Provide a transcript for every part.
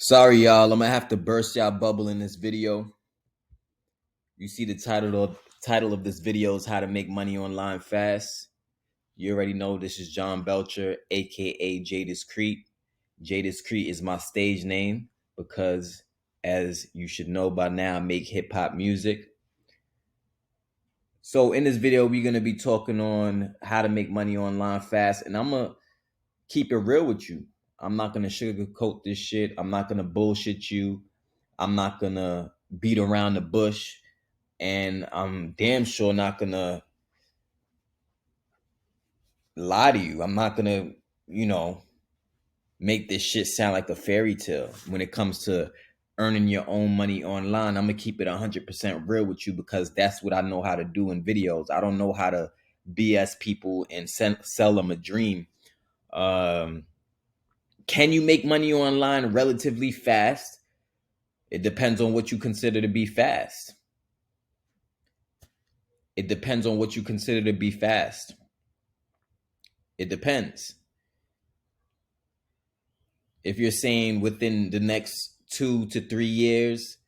Sorry, y'all. I'm gonna have to burst y'all bubble in this video. You see the title of this video is how to make money online fast. You already know this is Jon Belcher, aka Jadiscrete. Jadiscrete is my stage name because, as you should know by now, I make hip hop music. So in this video, we're gonna be talking on how to make money online fast, and I'm gonna keep it real with you. I'm not gonna sugarcoat this shit. I'm not gonna bullshit you. I'm not gonna beat around the bush, and I'm damn sure not gonna lie to you. I'm not gonna, you know, make this shit sound like a fairy tale when it comes to earning your own money online. I'm gonna keep it 100% real with you because that's what I know how to do in videos. I don't know how to BS people and sell them a dream. Um, can you make money online relatively fast? It depends on what you consider to be fast. It depends on what you consider to be fast. It depends. If you're saying within the next 2 to 3 years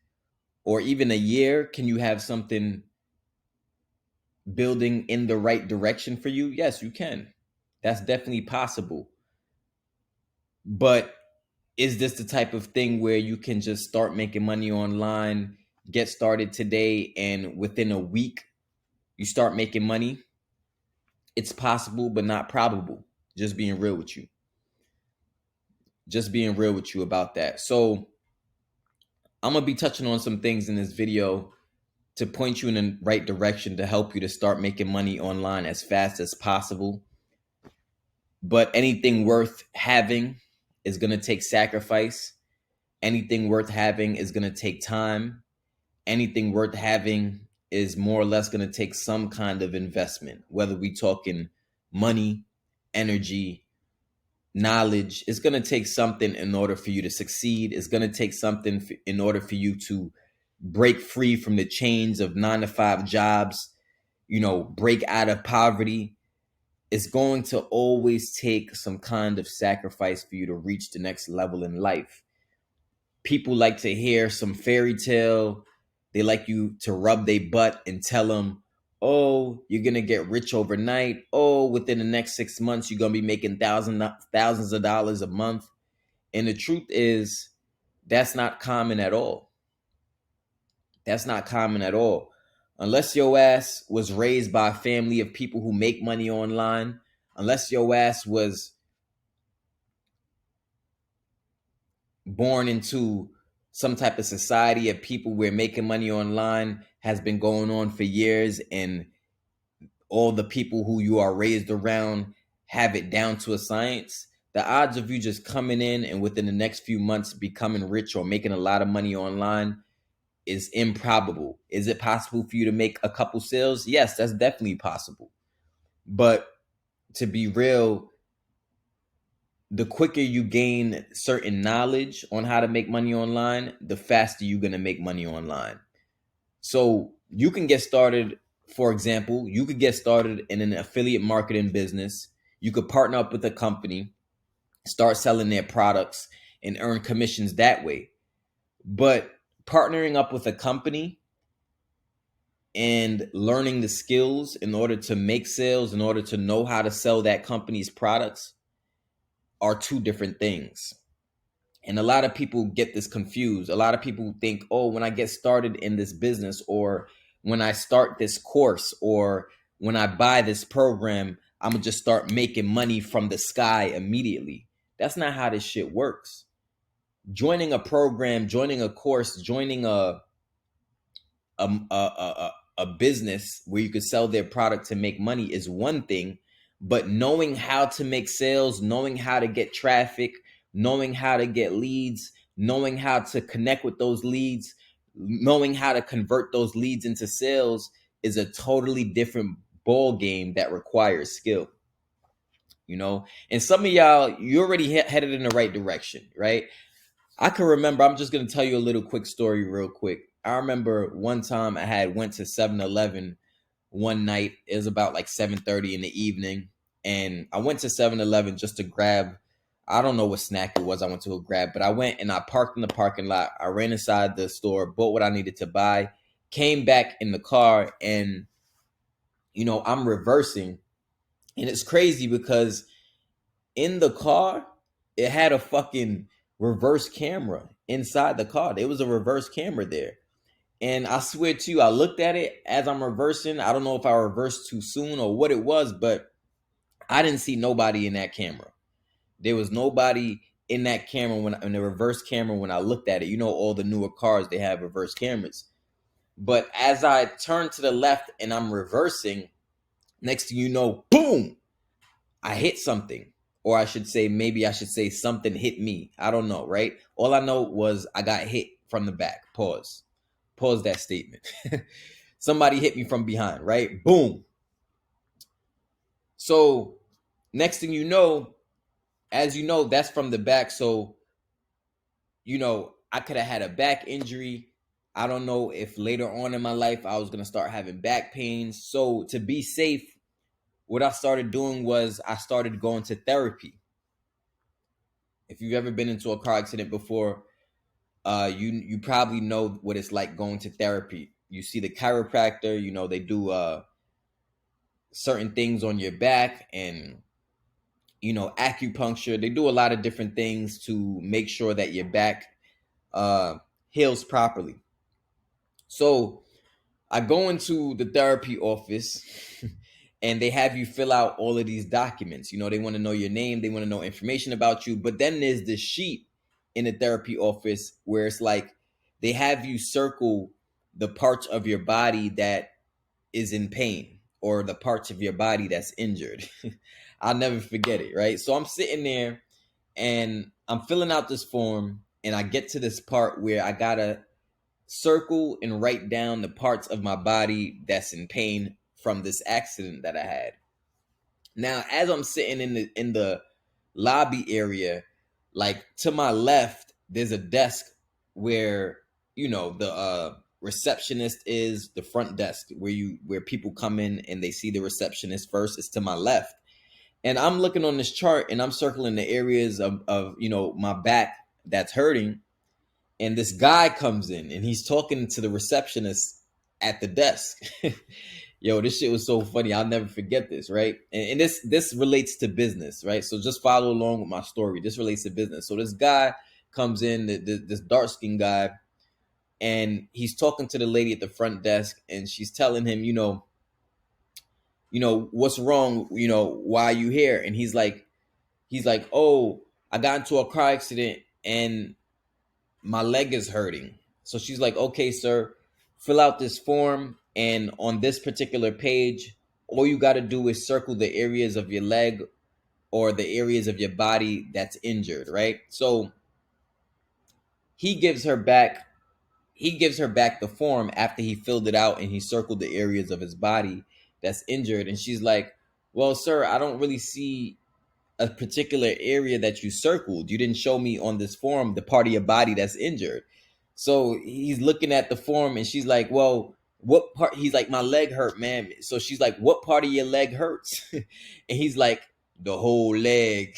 or even a year, can you have something building in the right direction for you? Yes, you can. That's definitely possible. But is this the type of thing where you can just start making money online, get started today, and within a week you start making money? It's possible, but not probable. Just being real with you. Just being real with you about that. So I'm going to be touching on some things in this video to point you in the right direction to help you to start making money online as fast as possible. But anything worth having is going to take sacrifice. Anything worth having is going to take time. Anything worth having is more or less going to take some kind of investment, whether we talking money, energy, knowledge. It's going to take something in order for you to succeed. It's going to take something in order for you to break free from the chains of 9 to 5 jobs, break out of poverty. It's going to always take some kind of sacrifice for you to reach the next level in life. People like to hear some fairy tale. They like you to rub their butt and tell them, oh, you're going to get rich overnight. Oh, within the next 6 months, you're going to be making thousands of dollars a month. And the truth is, that's not common at all. That's not common at all. Unless your ass was raised by a family of people who make money online, unless your ass was born into some type of society of people where making money online has been going on for years and all the people who you are raised around have it down to a science, the odds of you just coming in and within the next few months becoming rich or making a lot of money online is improbable. Is it possible for you to make a couple sales? Yes, that's definitely possible. But to be real, the quicker you gain certain knowledge on how to make money online, the faster you're going to make money online. So you can get started. For example, you could get started in an affiliate marketing business. You could partner up with a company, start selling their products, and earn commissions that way. But partnering up with a company and learning the skills in order to make sales, in order to know how to sell that company's products, are two different things. And a lot of people get this confused. A lot of people think, oh, when I get started in this business, or when I start this course, or when I buy this program, I'm going to just start making money from the sky immediately. That's not how this shit works. Joining a program, joining a course, joining a business where you could sell their product to make money is one thing, but knowing how to make sales, knowing how to get traffic, knowing how to get leads, knowing how to connect with those leads, knowing how to convert those leads into sales is a totally different ball game that requires skill. And some of y'all, you already headed in the right direction, right? I can remember, I'm just going to tell you a little quick story real quick. I remember one time I had went to 7-Eleven one night. It was about like 7:30 in the evening. And I went to 7-Eleven just to grab I don't know what snack it was I went to go grab, but I went and I parked in the parking lot. I ran inside the store, bought what I needed to buy, came back in the car, and I'm reversing. And it's crazy because in the car, it had a fucking reverse camera inside the car. There was a reverse camera there. And I swear to you, I looked at it as I'm reversing. I don't know if I reversed too soon or what it was, but I didn't see nobody in that camera. There was nobody in that camera in the reverse camera when I looked at it. All the newer cars, they have reverse cameras. But as I turn to the left and I'm reversing, next thing you know, boom, I hit something. Or maybe I should say something hit me. I don't know, right? All I know was I got hit from the back. Pause. Pause that statement. Somebody hit me from behind, right? Boom. So next thing you know, as you know, that's from the back. So, I could have had a back injury. I don't know if later on in my life I was going to start having back pains. So to be safe, what I started doing was I started going to therapy. If you've ever been into a car accident before, you probably know what it's like going to therapy. You see the chiropractor, they do certain things on your back and acupuncture. They do a lot of different things to make sure that your back uh heals properly. So I go into the therapy office and they have you fill out all of these documents. They want to know your name, they want to know information about you. But then there's this sheet in the therapy office where it's like they have you circle the parts of your body that is in pain or the parts of your body that's injured. I'll never forget it, right? So I'm sitting there and I'm filling out this form and I get to this part where I gotta circle and write down the parts of my body that's in pain from this accident that I had. Now, as I'm sitting in the lobby area, like to my left, there's a desk where the receptionist is, the front desk where people come in and they see the receptionist first. It's to my left, and I'm looking on this chart and I'm circling the areas of my back that's hurting. And this guy comes in and he's talking to the receptionist at the desk. Yo, this shit was so funny. I'll never forget this, right? And this relates to business, right? So just follow along with my story. This relates to business. So this guy comes in, this dark skinned guy, and he's talking to the lady at the front desk, and she's telling him, what's wrong? Why are you here? And he's like, oh, I got into a car accident and my leg is hurting. So she's like, okay, sir, fill out this form. And on this particular page, all you got to do is circle the areas of your leg or the areas of your body that's injured, right? So he gives her back the form after he filled it out and he circled the areas of his body that's injured. And she's like, well, sir, I don't really see a particular area that you circled. You didn't show me on this form the part of your body that's injured. So he's looking at the form and she's like, well, what part? He's like, my leg hurt, man. So she's like, what part of your leg hurts? And he's like, the whole leg.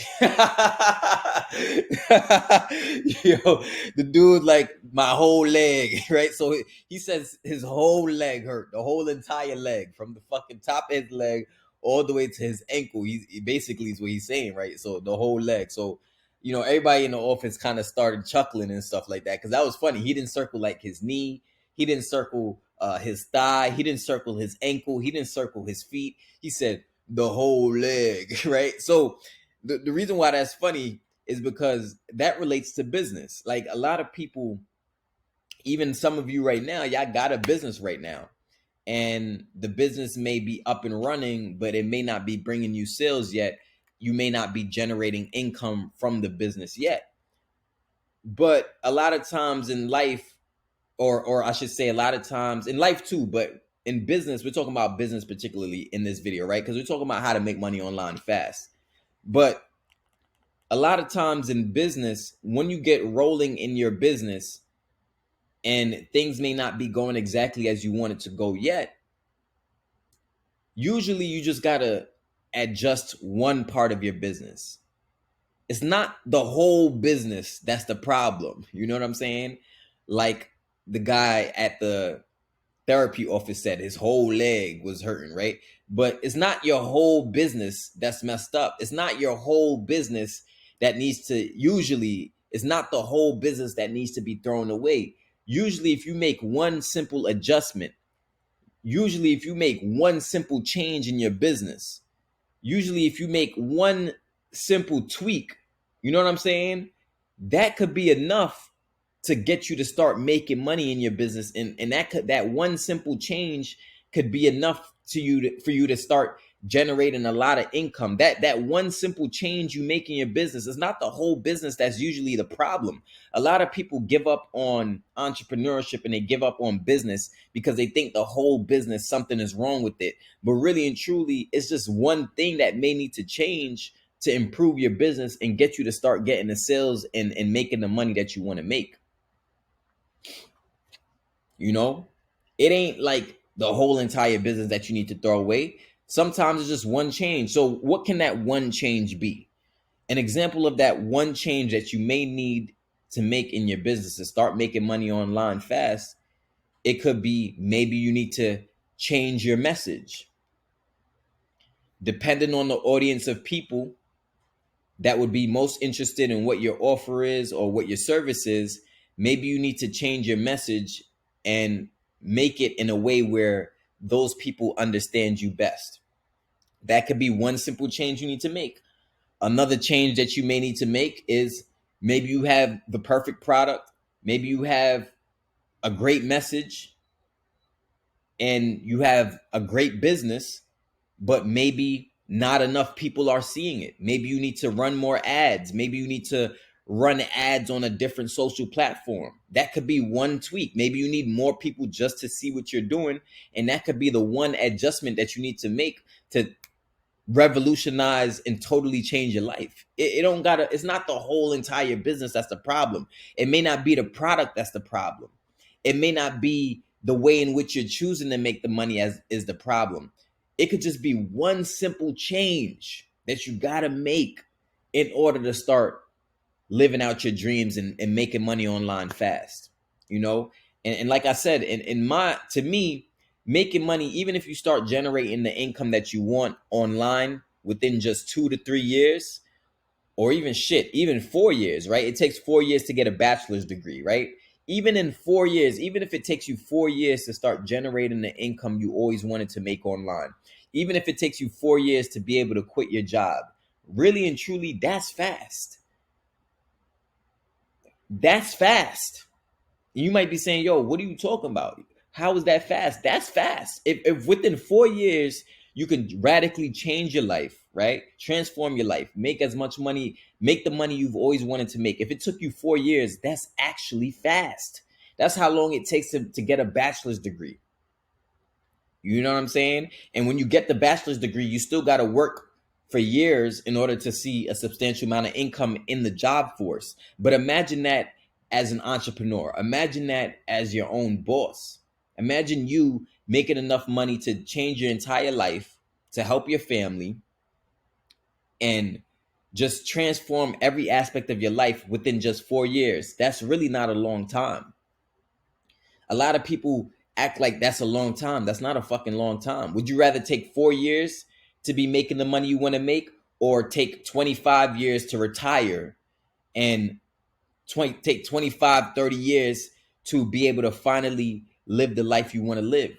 Yo, the dude like, my whole leg, right? So he says his whole leg hurt, the whole entire leg, from the fucking top of his leg all the way to his ankle. He basically is what he's saying, right? So the whole leg. So everybody in the office kind of started chuckling and stuff like that because that was funny. He didn't circle like his knee, he didn't circle his thigh, he didn't circle his ankle, he didn't circle his feet. He said the whole leg, right? So the reason why that's funny is because that relates to business. Like a lot of people, even some of you right now, y'all got a business right now. And the business may be up and running, but it may not be bringing you sales yet. You may not be generating income from the business yet. But a lot of times in life, or I should say a lot of times in life too, but in business, we're talking about business particularly in this video, right? Because we're talking about how to make money online fast. But a lot of times in business, when you get rolling in your business and things may not be going exactly as you want it to go yet, usually you just gotta adjust one part of your business. It's not the whole business that's the problem. You know what I'm saying? Like the guy at the therapy office said his whole leg was hurting, right? But it's not your whole business that's messed up. It's not your whole business that needs to, usually, it's not the whole business that needs to be thrown away. Usually, if you make one simple adjustment, usually, if you make one simple change in your business, usually if you make one simple tweak, you know what I'm saying? That could be enough to get you to start making money in your business. And that one simple change could be enough for you to start generating a lot of income. That one simple change you make in your business is not the whole business that's usually the problem. A lot of people give up on entrepreneurship and they give up on business because they think the whole business, something is wrong with it. But really and truly, it's just one thing that may need to change to improve your business and get you to start getting the sales and making the money that you want to make. You know, it ain't like the whole entire business that you need to throw away. Sometimes it's just one change. So, what can that one change be? An example of that one change that you may need to make in your business to start making money online fast, it could be maybe you need to change your message. Depending on the audience of people that would be most interested in what your offer is or what your service is, maybe you need to change your message and make it in a way where those people understand you best. That could be one simple change you need to make. Another change that you may need to make is maybe you have the perfect product, maybe you have a great message, and you have a great business, but maybe not enough people are seeing it. Maybe you need to run more ads. Maybe you need to run ads on a different social platform. That could be one tweak. Maybe you need more people just to see what you're doing. And that could be the one adjustment that you need to make to revolutionize and totally change your life. It don't gotta, it's not the whole entire business that's the problem. It may not be the product that's the problem. It may not be the way in which you're choosing to make the money as is the problem. It could just be one simple change that you gotta make in order to start living out your dreams and making money online fast. You know, and like I said, in my, to me, making money, even if you start generating the income that you want online within just 2 to 3 years, or even shit, even 4 years, right? It takes 4 years to get a bachelor's degree, right? Even in 4 years, even if it takes you 4 years to start generating the income you always wanted to make online, even if it takes you 4 years to be able to quit your job, really and truly, that's fast. That's fast. You might be saying, yo, what are you talking about? How is that fast? That's fast. If within 4 years, you can radically change your life, right? Transform your life, make as much money, make the money you've always wanted to make. If it took you 4 years, that's actually fast. That's how long it takes to get a bachelor's degree. You know what I'm saying? And when you get the bachelor's degree, you still got to work for years in order to see a substantial amount of income in the job force. But imagine that as an entrepreneur. Imagine that as your own boss. Imagine you making enough money to change your entire life, to help your family, and just transform every aspect of your life within just 4 years. That's really not a long time. A lot of people act like that's a long time. That's not a fucking long time. Would you rather take 4 years to be making the money you want to make, or take 25 years to retire and take 25, 30 years to be able to finally live the life you want to live?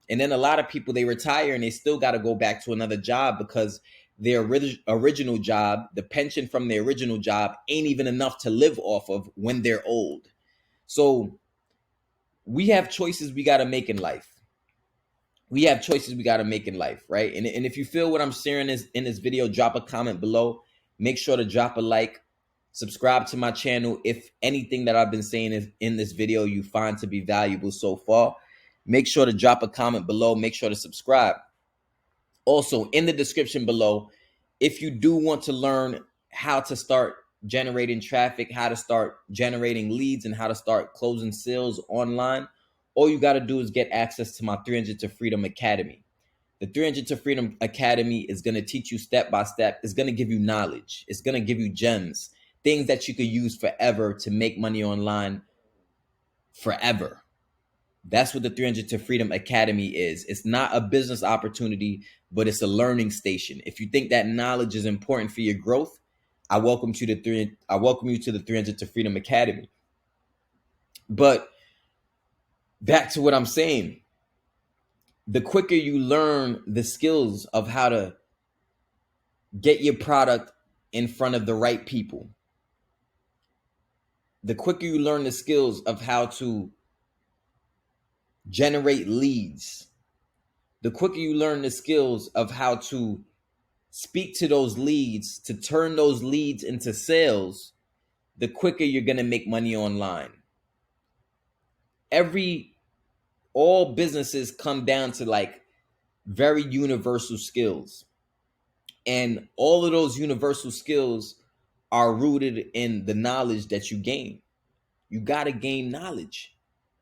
And then a lot of people, they retire and they still got to go back to another job because their original job, the pension from their original job, ain't even enough to live off of when they're old. So we have choices we got to make in life. We have choices we got to make in life, right? And if you feel what I'm sharing in this video, drop a comment below. Make sure to drop a like. Subscribe to my channel if anything that I've been saying is in this video you find to be valuable so far. Make sure to drop a comment below. Make sure to subscribe. Also, in the description below, if you do want to learn how to start generating traffic, how to start generating leads, and how to start closing sales online, all you got to do is get access to my 300 to Freedom Academy. The 300 to Freedom Academy is going to teach you step by step. It's going to give you knowledge. It's going to give you gems, things that you could use forever to make money online forever. That's what the 300 to Freedom Academy is. It's not a business opportunity, but it's a learning station. If you think that knowledge is important for your growth, I welcome you to the 300 to Freedom Academy. But back to what I'm saying, the quicker you learn the skills of how to get your product in front of the right people, the quicker you learn the skills of how to generate leads, the quicker you learn the skills of how to speak to those leads, to turn those leads into sales, the quicker you're going to make money online. All businesses come down to like very universal skills. And all of those universal skills are rooted in the knowledge that you gain. You got to gain knowledge.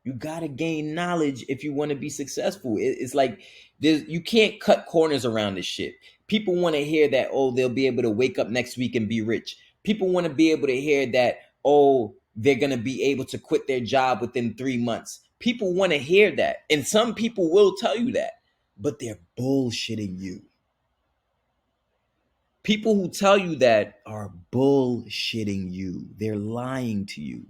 You got to gain knowledge if you want to be successful. It's like you can't cut corners around this shit. People want to hear that, oh, they'll be able to wake up next week and be rich. People want to be able to hear that, oh, they're going to be able to quit their job within 3 months. People want to hear that. And some people will tell you that, but they're bullshitting you. People who tell you that are bullshitting you. They're lying to you.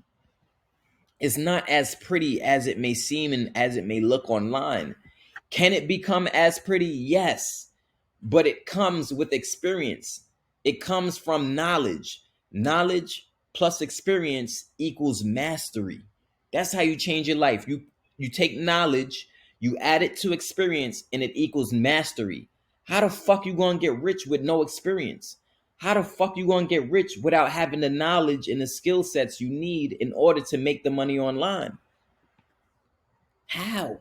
It's not as pretty as it may seem and as it may look online. Can it become as pretty? Yes, but it comes with experience. It comes from knowledge. Knowledge plus experience equals mastery. That's how you change your life. You take knowledge, you add it to experience, and it equals mastery. How the fuck you gonna get rich with no experience? How the fuck you gonna get rich without having the knowledge and the skill sets you need in order to make the money online? How?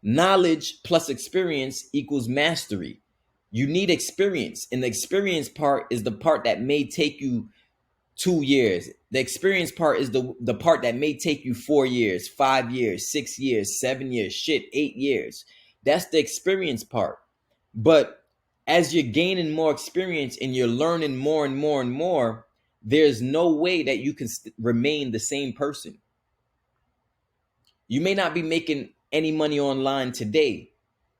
Knowledge plus experience equals mastery. You need experience, and the experience part is the part that may take you 2 years. The experience part is the part that may take you 4 years, 5 years, 6 years, 7 years, 8 years. That's the experience part. But as you're gaining more experience and you're learning more and more and more, there's no way that you can remain the same person. You may not be making any money online today,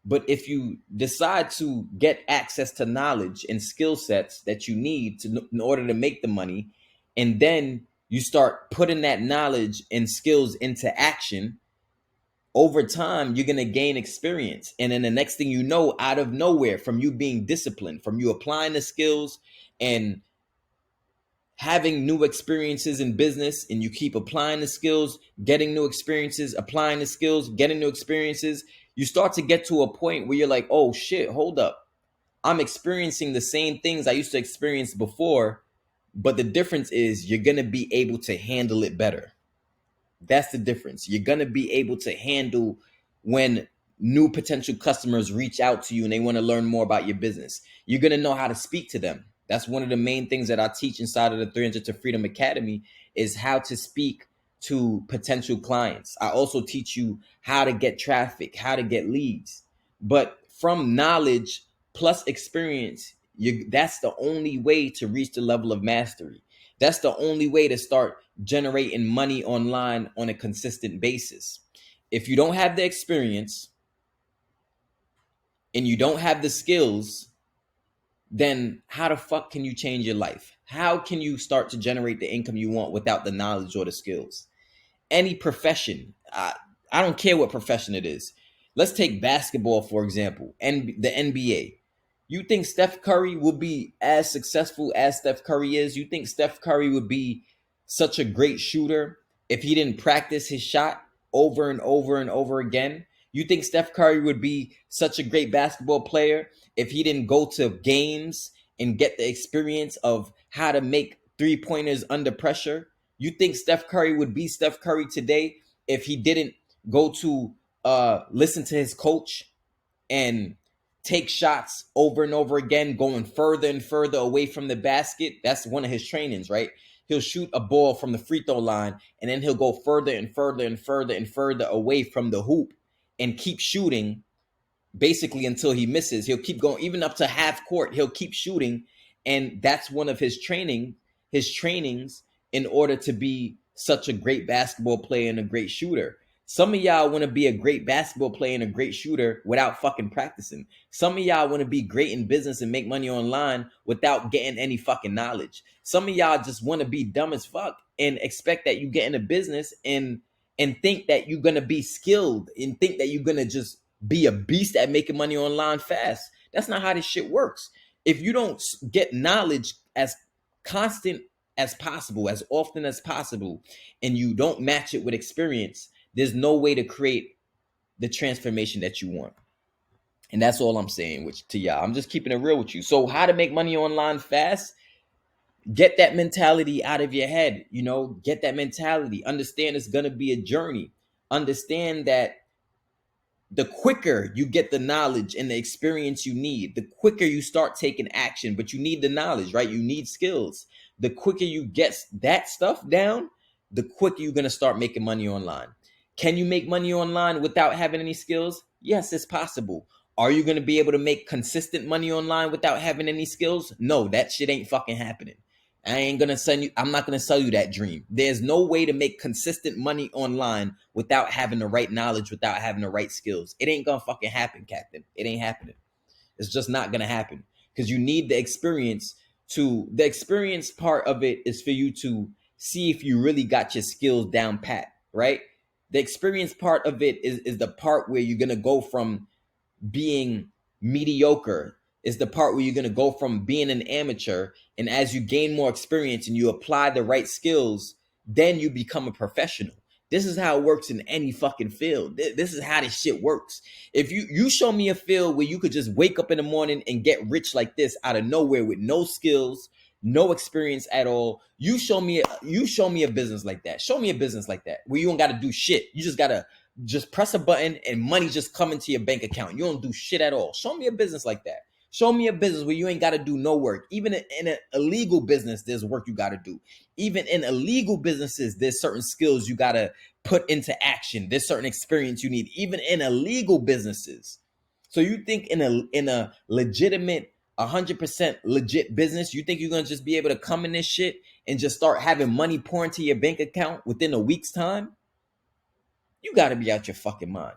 but if you decide to get access to knowledge and skill sets that you need in order to make the money, and then you start putting that knowledge and skills into action, over time, you're going to gain experience. And then the next thing you know, out of nowhere, from you being disciplined, from you applying the skills and having new experiences in business, and you keep applying the skills, getting new experiences, applying the skills, getting new experiences, you start to get to a point where you're like, oh shit, hold up. I'm experiencing the same things I used to experience before, but the difference is you're going to be able to handle it better. That's the difference. You're going to be able to handle when new potential customers reach out to you and they want to learn more about your business. You're going to know how to speak to them. That's one of the main things that I teach inside of the 300 to Freedom Academy is how to speak to potential clients. I also teach you how to get traffic, how to get leads. But from knowledge plus experience, that's the only way to reach the level of mastery. That's the only way to start generating money online on a consistent basis. If you don't have the experience and you don't have the skills, then how the fuck can you change your life? How can you start to generate the income you want without the knowledge or the skills? Any profession, I don't care what profession it is. Let's take basketball, for example, and the NBA. You think Steph Curry will be as successful as Steph Curry is? You think Steph Curry would be such a great shooter if he didn't practice his shot over and over and over again? You think Steph Curry would be such a great basketball player if he didn't go to games and get the experience of how to make three-pointers under pressure? You think Steph Curry would be Steph Curry today if he didn't go to listen to his coach and take shots over and over again, going further and further away from the basket? That's one of his trainings, right? He'll shoot a ball from the free throw line, and then he'll go further and further and further and further away from the hoop and keep shooting basically until he misses. He'll keep going, even up to half court. He'll keep shooting, and that's one of his trainings in order to be such a great basketball player and a great shooter. Some of y'all want to be a great basketball player and a great shooter without fucking practicing. Some of y'all want to be great in business and make money online without getting any fucking knowledge. Some of y'all just want to be dumb as fuck and expect that you get into business and think that you're gonna be skilled and think that you're gonna just be a beast at making money online fast. That's not how this shit works. If you don't get knowledge as constant as possible, as often as possible, and you don't match it with experience, there's no way to create the transformation that you want. And that's all I'm saying to y'all. I'm just keeping it real with you. So how to make money online fast? Get that mentality out of your head. Get that mentality. Understand it's going to be a journey. Understand that the quicker you get the knowledge and the experience you need, the quicker you start taking action. But you need the knowledge, right? You need skills. The quicker you get that stuff down, the quicker you're going to start making money online. Can you make money online without having any skills? Yes, it's possible. Are you going to be able to make consistent money online without having any skills? No, that shit ain't fucking happening. I'm not going to sell you that dream. There's no way to make consistent money online without having the right knowledge, without having the right skills. It ain't going to fucking happen, Captain. It ain't happening. It's just not going to happen because you need the experience. The experience part of it is for you to see if you really got your skills down pat, right? The experience part of it is the part where you're going to go from being mediocre, is the part where you're going to go from being an amateur, and as you gain more experience and you apply the right skills, then you become a professional. This is how it works in any fucking field. This is how this shit works. If you show me a field where you could just wake up in the morning and get rich like this out of nowhere with no skills, no experience at all, you show me a business like that. Show me a business like that where you don't got to do shit. You just got to just press a button and money just come into your bank account. You don't do shit at all. Show me a business like that. Show me a business where you ain't got to do no work. Even in an illegal business, there's work you got to do. Even in illegal businesses, there's certain skills you got to put into action. There's certain experience you need, even in illegal businesses. So you think in a legitimate, 100% legit business, you think you're going to just be able to come in this shit and just start having money pour into your bank account within a week's time? You got to be out your fucking mind.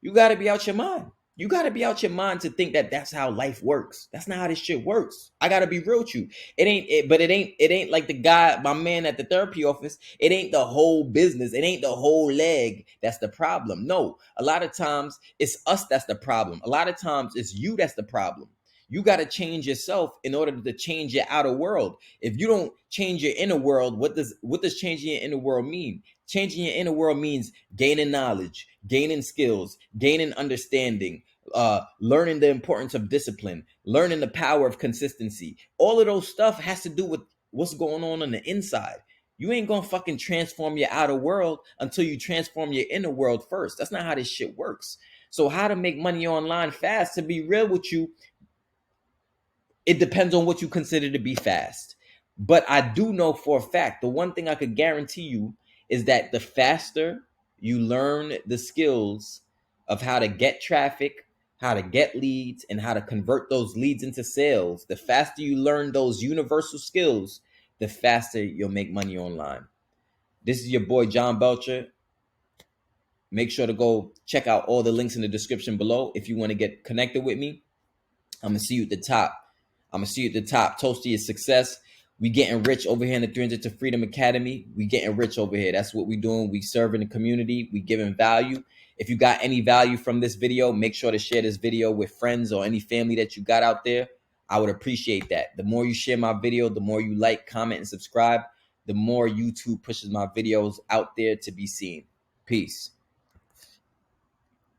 You got to be out your mind. You got to be out your mind to think that that's how life works. That's not how this shit works. I got to be real with you. It ain't like the guy, my man at the therapy office. It ain't the whole business. It ain't the whole leg that's the problem. No, a lot of times it's us that's the problem. A lot of times it's you that's the problem. You got to change yourself in order to change your outer world. If you don't change your inner world, what does changing your inner world mean? Changing your inner world means gaining knowledge, gaining skills, gaining understanding, learning the importance of discipline, learning the power of consistency. All of those stuff has to do with what's going on the inside. You ain't gonna fucking transform your outer world until you transform your inner world first. That's not how this shit works. So how to make money online fast, to be real with you, it depends on what you consider to be fast. But I do know for a fact, the one thing I could guarantee you is that the faster you learn the skills of how to get traffic, how to get leads, and how to convert those leads into sales, the faster you learn those universal skills, the faster you'll make money online. This is your boy, Jon Belcher. Make sure to go check out all the links in the description below if you want to get connected with me. I'm going to see you at the top. Toast to your success. We getting rich over here in the 300 to Freedom Academy. We getting rich over here. That's what we doing. We serving the community. We giving value. If you got any value from this video, make sure to share this video with friends or any family that you got out there. I would appreciate that. The more you share my video, the more you like, comment, and subscribe, the more YouTube pushes my videos out there to be seen. Peace.